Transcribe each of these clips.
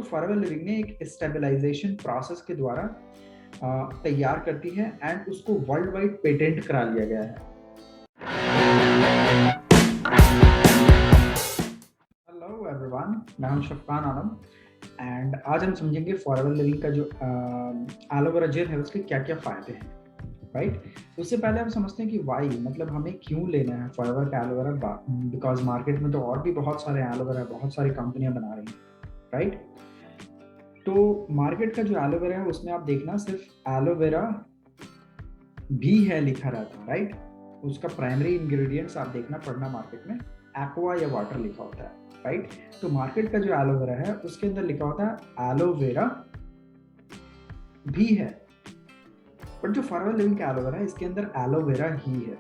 Forever living ने एक stabilization process के द्वारा तैयार करती है एंड उसको वर्ल्ड वाइड पेटेंट करा लिया गया है। हेलो एवरीवन, मैं हूं शफकान आलम एंड आज हम समझेंगे फॉरएवर लिविंग का जो एलोवेरा जेल है उसके क्या क्या फायदे हैं। राइट, उससे पहले हम समझते हैं कि वाई मतलब हमें क्यों लेना है फॉरएवर का एलोवेरा, बिकॉज मार्केट में तो और भी बहुत सारे एलोवेरा, बहुत सारी कंपनियां बना रही हैं। राइट, तो मार्केट का जो एलोवेरा है उसमें आप देखना सिर्फ एलोवेरा भी है लिखा रहता है। राइट, उसका प्राइमरी इंग्रेडिएंट्स आप देखना पड़ना मार्केट में एक्वा या वाटर लिखा होता है। राइट, तो मार्केट का जो एलोवेरा है उसके अंदर लिखा होता है एलोवेरा भी है, बट जो फॉरएवर लिविंग का एलोवेरा है इसके अंदर एलोवेरा ही है।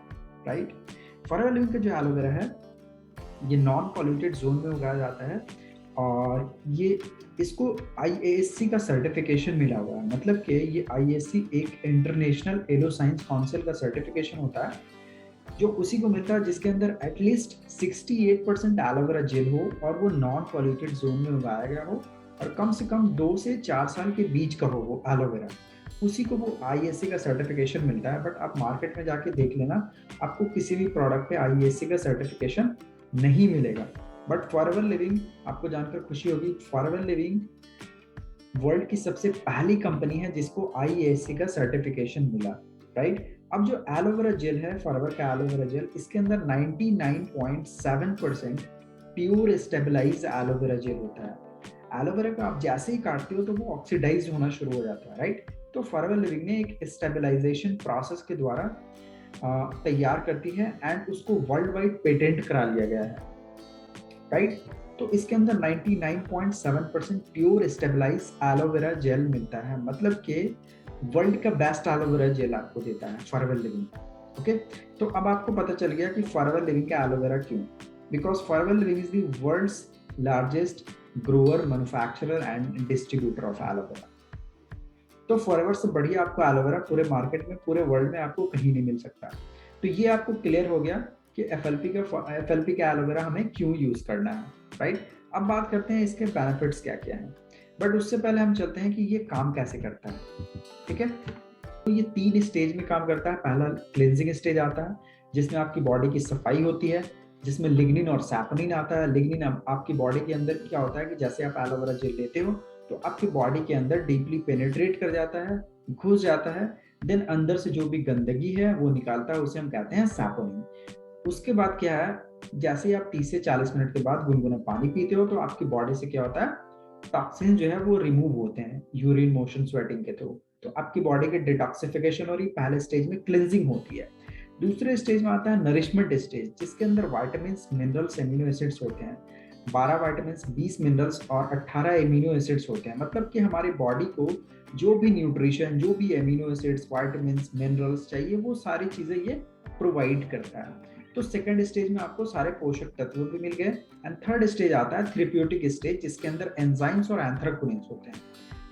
राइट, फॉरएवर लिविंग का जो एलोवेरा है ये नॉन पॉल्यूटेड जोन में उगाया जाता है और ये इसको IASC का सर्टिफिकेशन मिला हुआ है। मतलब कि ये IASC एक इंटरनेशनल एलो साइंस काउंसिल का सर्टिफिकेशन होता है जो उसी को मिलता है जिसके अंदर एटलीस्ट 68% एलोवेरा जेल हो और वो नॉन पॉल्यूटेड जोन में उगाया गया हो और कम से कम 2 से 4 साल के बीच का हो वो एलोवेरा, उसी को वो IASC का सर्टिफिकेशन मिलता है। बट आप मार्केट में जाके देख लेना, आपको किसी भी प्रोडक्ट पे IASC का सर्टिफिकेशन नहीं मिलेगा। बट फॉरएवर लिविंग, आपको जानकर खुशी होगी, फॉरएवर लिविंग वर्ल्ड की सबसे पहली कंपनी है जिसको IASC का सर्टिफिकेशन मिला। राइट, अब जो एलोवेरा जेल है, फॉरएवर का एलोवेरा जेल, इसके अंदर 99.7% प्योर स्टेबलाइज्ड एलोवेरा जेल होता है। एलोवेरा को आप जैसे ही काटते हो तो वो ऑक्सीडाइज होना शुरू हो जाता है। राइट, तो फॉरएवर लिविंग ने एक स्टेबलाइजेशन प्रोसेस के द्वारा तैयार करती है एंड उसको वर्ल्ड वाइड पेटेंट करा लिया गया है। राइट, तो इसके अंदर 99.7% प्योर स्टेबलाइज एलोवेरा जेल मिलता है, मतलब कि वर्ल्ड का बेस्ट एलोवेरा जेल आपको देता है फॉरएवर लिविंग। ओके, तो अब आपको पता चल गया कि फॉरएवर लिविंग का एलोवेरा क्यों, because forever living is the world's largest grower, manufacturer and distributor of aloe vera. तो फॉरएवर से बढ़िया आपको एलोवेरा पूरे मार्केट में, पूरे वर्ल्ड में आपको कहीं नहीं मिल सकता। तो ये आपको क्लियर हो गया कि FLP का एलोवेरा हमें क्यों यूज करना है। राइट, अब बात करते हैं इसके बेनिफिट्स क्या क्या हैं, बट उससे पहले हम चलते हैं कि ये काम कैसे करता है। ठीक है, तो ये 3 स्टेज में काम करता है। पहला क्लींजिंग स्टेज आता है जिसमें आपकी बॉडी की सफाई होती है, जिसमें लिग्निन और सैपोनिन आता है। लिग्निन आपकी बॉडी के अंदर क्या होता है कि जैसे आप एलोवेरा जेल लेते हो तो आपकी बॉडी के अंदर डीपली पेनिट्रेट कर जाता है, घुस जाता है, देन अंदर से जो भी गंदगी है वो निकालता है, उसे हम कहते हैं सैपोनिन। उसके बाद क्या है, जैसे ही आप 30 से 40 मिनट के बाद गुनगुना पानी पीते हो तो आपकी बॉडी से क्या होता है, टॉक्सिन जो है वो रिमूव होते हैं यूरिन मोशन स्वेटिंग के थ्रू, तो आपकी बॉडी की डिटॉक्सिफिकेशन हो रही। पहले स्टेज में क्लिंजिंग होती है। दूसरे स्टेज में आता है नरिशमेंट स्टेज, जिसके अंदर विटामिन्स, मिनरल्स, एमिनो एसिड्स होते हैं। 12 विटामिन्स, 20 मिनरल्स और 18 एमिनो एसिड्स होते हैं। मतलब कि हमारी बॉडी को जो भी न्यूट्रिशन, जो भी एमिनो एसिड्स, विटामिन्स, मिनरल्स चाहिए वो सारी चीजें ये प्रोवाइड करता है। तो सेकंड स्टेज में आपको सारे पोषक तत्व भी मिल गए एंड थर्ड स्टेज आता है थेरेप्यूटिक स्टेज, जिसके अंदर एंजाइम्स और एंथ्राक्विनोन्स होते हैं।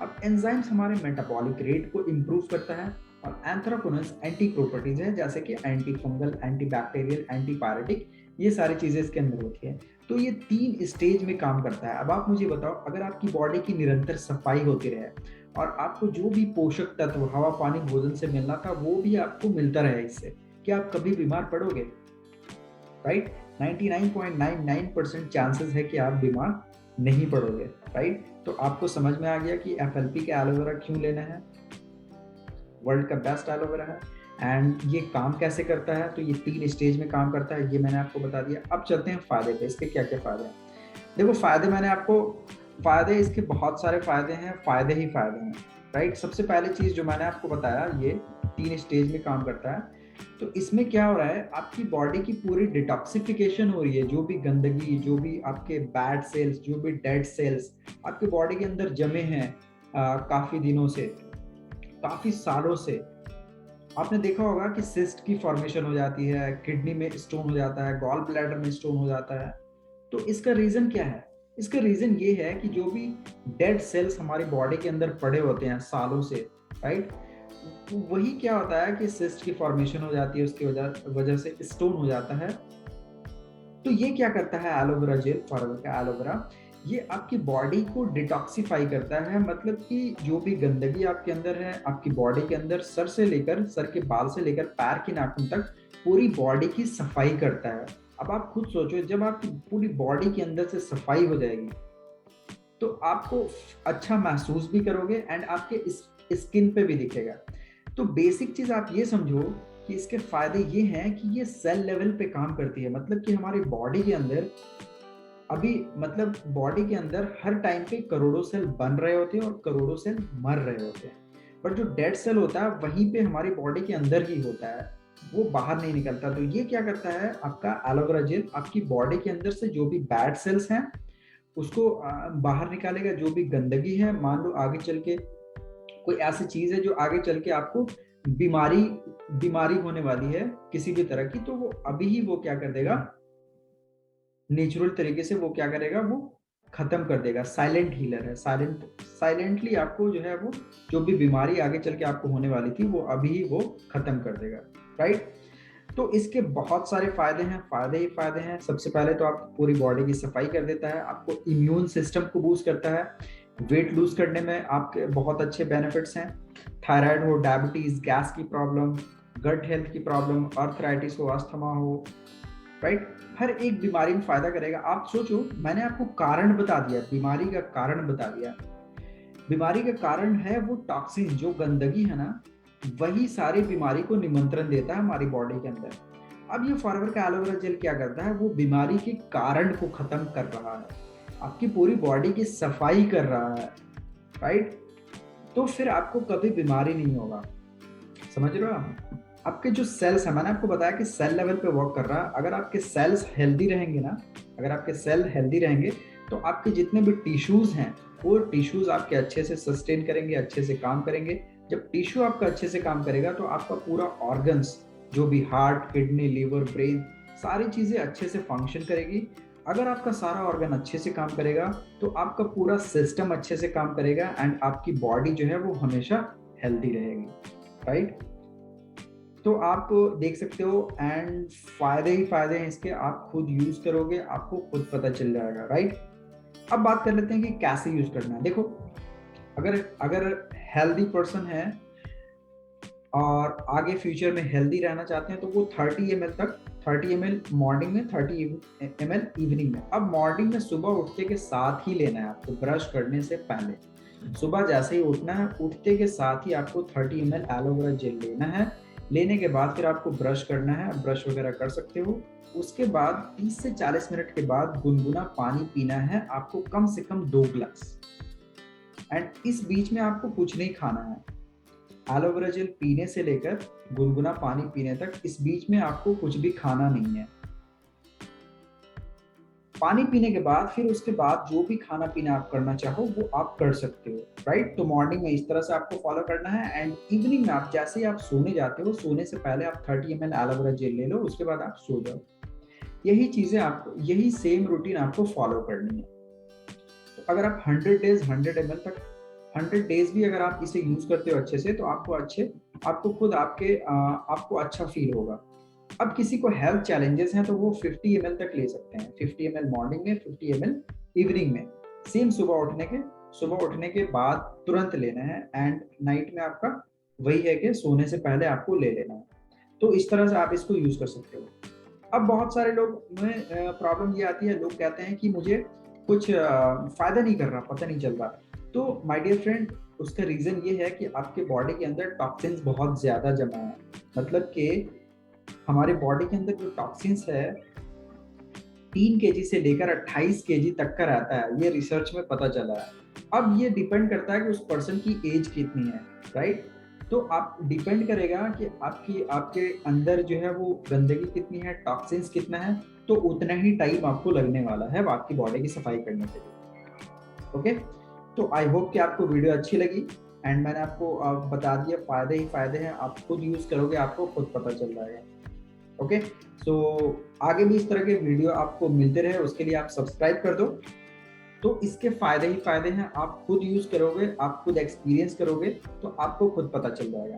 अब एंजाइम्स हमारे मेटाबॉलिक रेट को इंप्रूव करता है और एंथ्राक्विनोन्स एंटी प्रॉपर्टीज है, जैसे कि anti fungal, anti bacterial, anti pyretic, ये सारी चीजें इसके अंदर होती है। तो ये 3 स्टेज में काम करता है। अब आप मुझे बताओ, अगर आपकी बॉडी की निरंतर सफाई होती रहे और आपको जो भी पोषक तत्व हवा, पानी, भोजन से मिलना था वो भी आपको मिलता रहे इससे, क्या आप कभी बीमार पड़ोगे? राइट, 99.99% चांसेस है कि आप बीमार नहीं पड़ोगे। राइट, तो आपको समझ में आ गया कि FLP का एलोवेरा क्यों लेना है, वर्ल्ड का बेस्ट एलोवेरा है एंड ये काम कैसे करता है। तो ये 3 स्टेज में काम करता है, ये मैंने आपको बता दिया। अब चलते हैं फायदे पे, इसके क्या क्या फायदे हैं। देखो फायदे, मैंने आपको फायदे, इसके बहुत सारे फायदे हैं, फायदे ही फायदे हैं। राइट, सबसे पहली चीज जो मैंने आपको बताया, ये 3 स्टेज में काम करता है। तो इसमें क्या हो रहा है, आपकी बॉडी की पूरी डिटॉक्सिफिकेशन हो रही है। जो भी गंदगी, जो भी आपके बैड सेल्स, जो भी डेड सेल्स आपके बॉडी के अंदर जमे हैं काफी दिनों से, काफी सालों से, आपने देखा होगा कि सिस्ट की फॉर्मेशन हो जाती है, किडनी में स्टोन हो जाता है, गॉल ब्लैडर में स्टोन हो जाता है। तो इसका रीजन क्या है? इसका रीजन ये है कि जो भी डेड सेल्स हमारी बॉडी के अंदर पड़े होते हैं सालों से, राइट, तो वही क्या होता है कि सिस्ट की फॉर्मेशन हो जाती है, उसकी वजह से स्टोन हो जाता है। तो ये क्या करता है एलोवेरा जेल, फॉरएवर का एलोवेरा, ये आपकी बॉडी को डिटॉक्सिफाई करता है, मतलब कि जो भी गंदगी आपके अंदर है आपकी बॉडी के अंदर, सर के बाल से लेकर पैर के नाखून तक पूरी बॉडी की सफाई करता है। अब आप खुद सोचो, जब आपकी पूरी बॉडी के अंदर से सफाई हो जाएगी तो आपको अच्छा महसूस भी करोगे एंड आपके स्किन पे भी दिखेगा। तो बेसिक चीज आप ये समझो कि इसके फायदे ये हैं कि ये सेल लेवल पे काम करती है, मतलब कि हमारी बॉडी के अंदर अभी, मतलब बॉडी के अंदर हर टाइम पे करोड़ों सेल बन रहे होते हैं और करोड़ों सेल मर रहे होते हैं, पर जो डेड सेल होता है वहीं पे हमारी बॉडी के अंदर ही होता है, वो बाहर नहीं निकलता। तो ये क्या करता है, आपका एलोवेरा जेल आपकी बॉडी के अंदर से जो भी बैड सेल्स हैं उसको बाहर निकालेगा। जो भी गंदगी है, मान लो आगे चल के कोई ऐसी चीज है जो आगे चल के आपको बीमारी होने वाली है किसी भी तरह की, तो वो अभी ही वो क्या कर देगा, नेचुरल तरीके से वो क्या करेगा, वो खत्म कर देगा। साइलेंट हीलर है, साइलेंटली आपको जो है वो जो भी बीमारी आगे चल के आपको होने वाली थी वो अभी ही वो खत्म कर देगा, राइट। तो इसके बहुत सारे फायदे हैं, फायदे ही फायदे हैं। सबसे पहले तो आप पूरी बॉडी की सफाई कर देता है, आपको इम्यून सिस्टम को बूस्ट करता है, वेट लूज करने में आपके बहुत अच्छे बेनिफिट्स हैं। थायराइड हो, डायबिटीज, गैस की प्रॉब्लम, गट हेल्थ की प्रॉब्लम, आर्थराइटिस हो, अस्थमा हो, राइट, हर एक बीमारी में फायदा करेगा। आप सोचो, मैंने आपको कारण बता दिया, बीमारी का कारण बता दिया। बीमारी का कारण है वो टॉक्सिन, जो गंदगी है ना, वही सारी बीमारी को निमंत्रण देता है हमारी बॉडी के अंदर। अब ये फॉरएवर का एलोवेरा जेल क्या करता है, वो बीमारी के कारण को खत्म कर रहा है, आपकी पूरी बॉडी की सफाई कर रहा है, राइट। तो फिर आपको कभी बीमारी नहीं होगा, समझ रहे हो आप। आपके जो सेल्स है, मैंने आपको बताया कि सेल लेवल पे वर्क कर रहा है। अगर आपके सेल्स हेल्दी रहेंगे ना, अगर आपके सेल हेल्दी रहेंगे तो आपके जितने भी टिश्यूज हैं वो टिश्यूज आपके अच्छे से सस्टेन करेंगे, अच्छे से काम करेंगे। जब टिश्यू आपका अच्छे से काम करेगा तो आपका पूरा ऑर्गन्स, जो भी हार्ट, किडनी, लीवर, ब्रेन, सारी चीजें अच्छे से फंक्शन करेगी। अगर आपका सारा ऑर्गन अच्छे से काम करेगा तो आपका पूरा सिस्टम अच्छे से काम करेगा एंड आपकी बॉडी जो है वो हमेशा हेल्दी रहेगी, राइट। तो आप देख सकते हो, एंड फायदे ही फायदे हैं इसके, आप खुद यूज करोगे आपको खुद पता चल जाएगा, राइट। अब बात कर लेते हैं कि कैसे यूज करना है। देखो, अगर हेल्दी पर्सन है और आगे फ्यूचर में हेल्दी रहना चाहते हैं तो वो 30 ml तक, 30 ml मॉर्निंग में, 30 ml इवनिंग में। अब मॉर्निंग में सुबह उठते के साथ ही लेना है आपको, ब्रश करने से पहले। सुबह जैसे ही उठना है, उठते के साथ ही आपको 30 ml एलोवेरा जेल लेना है। लेने के बाद फिर आपको ब्रश करना है, ब्रश वगैरह कर सकते हो। उसके बाद 30 से 40 मिनट के बाद गुनगुना पानी पीना है आपको, कम से कम 2 गिलास। एंड इस बीच में आपको कुछ नहीं खाना है। एलोवेरा जेल पीने से लेकर गुनगुना पानी पीने तक, इस बीच में आपको कुछ भी खाना नहीं है। पानी पीने के बाद फिर उसके बाद जो भी खाना पीना आप करना चाहो वो आप कर सकते हो, राइट। तो मॉर्निंग में इस तरह से आपको फॉलो करना है एंड इवनिंग में आप जैसे ही आप सोने जाते हो, सोने से पहले आप 30 ml एलोवेरा जेल ले लो, उसके बाद आप सो जाओ। यही चीजें आपको, यही सेम रूटीन आपको फॉलो करनी है। तो अगर आप 100 डेज 100 ml तक, 100 डेज भी अगर आप इसे यूज करते हो अच्छे से, तो आपको खुद आपको अच्छा फील होगा। अब किसी को हेल्थ चैलेंजेस हैं तो वो 50 ml तक ले सकते हैं, 50 ml मॉर्निंग में, 50 ml इवनिंग में। सेम सुबह उठने के बाद तुरंत लेना है एंड नाइट में आपका वही है कि सोने से पहले आपको ले लेना है। तो इस तरह से आप इसको यूज कर सकते हो। अब बहुत सारे लोग में प्रॉब्लम ये आती है, लोग कहते हैं कि मुझे कुछ फायदा नहीं कर रहा, पता नहीं चल रहा। तो माय डियर फ्रेंड, उसका रीजन ये है कि आपके बॉडी के अंदर टॉक्सिन्स बहुत ज्यादा जमा है। मतलब कि हमारे बॉडी के अंदर जो टॉक्सिन्स है 3 kg से लेकर 28 kg तक का रहता है, ये रिसर्च में पता चला है। अब ये डिपेंड करता है कि उस पर्सन की एज कितनी है, राइट। तो आप डिपेंड करेगा कि आपके अंदर जो है वो गंदगी कितनी है, टॉक्सिन्स कितना है, तो उतना ही टाइम आपको लगने वाला है आपकी बॉडी की सफाई करने के लिए। ओके, तो आई होप कि आपको वीडियो अच्छी लगी एंड मैंने आपको बता दिया फायदे ही फायदे हैं। आप खुद यूज करोगे आपको खुद पता चल जाएगा। ओके, सो आगे भी इस तरह के वीडियो आपको मिलते रहे, उसके लिए आप सब्सक्राइब कर दो। तो इसके फायदे ही फायदे हैं, आप खुद यूज करोगे, आप खुद एक्सपीरियंस करोगे तो आपको खुद पता चल जाएगा।